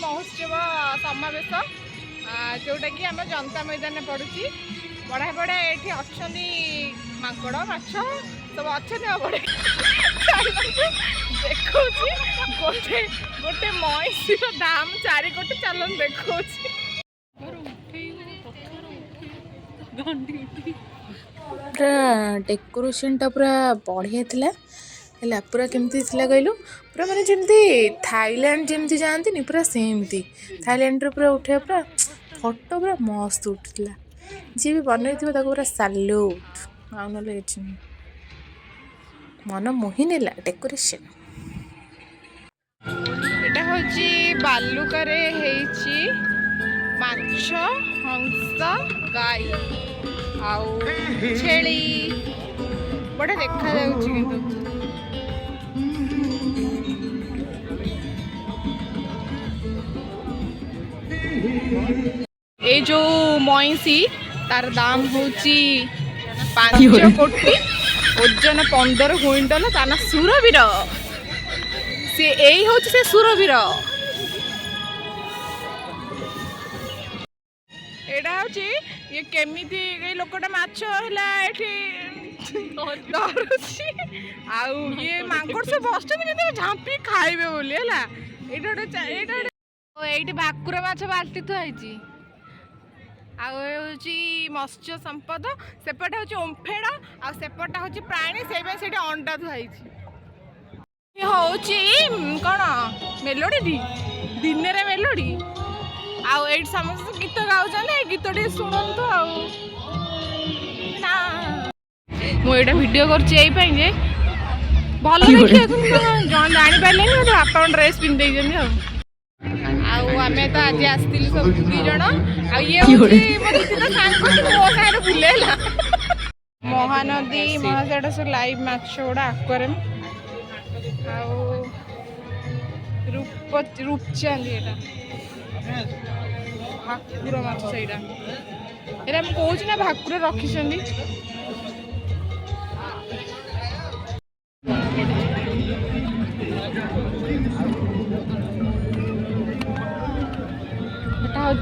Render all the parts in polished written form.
महोत्सव समावेश जोटा कि आम जनता मैदान पड़ुची बढ़िया बढ़िया ये अच्छा माकड़ माछ सब अच्छा बड़े देखा गोटे गोटे मईसी दाम 4 कोटी चलन देखा पूरा डेकोरेशन टा पूरा बढ़िया थिला है पूरा केमती थिला कहलु पूरा माने जेमती थाईलैंड जेमती जानती नि पूरा सेमती थाईलैंड रे पूरा उठे पूरा फोटो पूरा मस्त उठला जी भी बनई थी ताको पूरा सैल्यूट आ नले मन मोहि नेला डेकोरेशन एटा होची बालुकारे हेची माछ हंस गाई आउ छेली बड़ा देखा जाउची किंतु ए जो मईसी तार दाम होची 5 कोटी ओजन 15 क्विंटल ताना सुरवीर से यही हूँ से सुरवीर एटा हूँ ये केमिति लोकटा माछ है धरुची आउ ये मांकड़ सब बस झांपी खाइबे बोली है ये भाकुर माछ बाल्टी थी मत्स्य संपद सेपटे हूँ ओम्फेड़ आसेपटा हूँ प्राणी से अंडा थुआई हूँ कौन मेलोडी दिन में मेलोडी आई समस्त गीत गाँव गीत टे शुणु मुझे भिडियो कर भल देखिए जानी पारे बापा ड्रेस पिंधे आमे तो आज आसती सब 2 जन आगे बुले महानदी महासाड़ा सब लाइव माछ गुड़ा आक्वेरियम रूपचांदी भाकुर माछ सहीटा ये कौच ना भाकुर रखी हूँ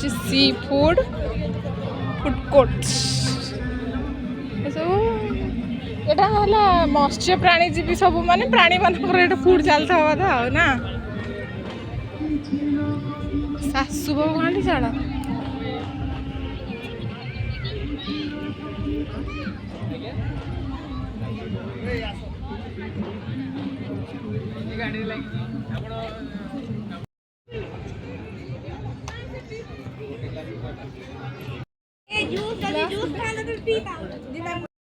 सी फूड फूड कोर्ट सब यहाँ मत्स्य प्राणीजीवी सब माने प्राणी मान फूड चलता बोधा ना सासु बहु कहाँ छाड़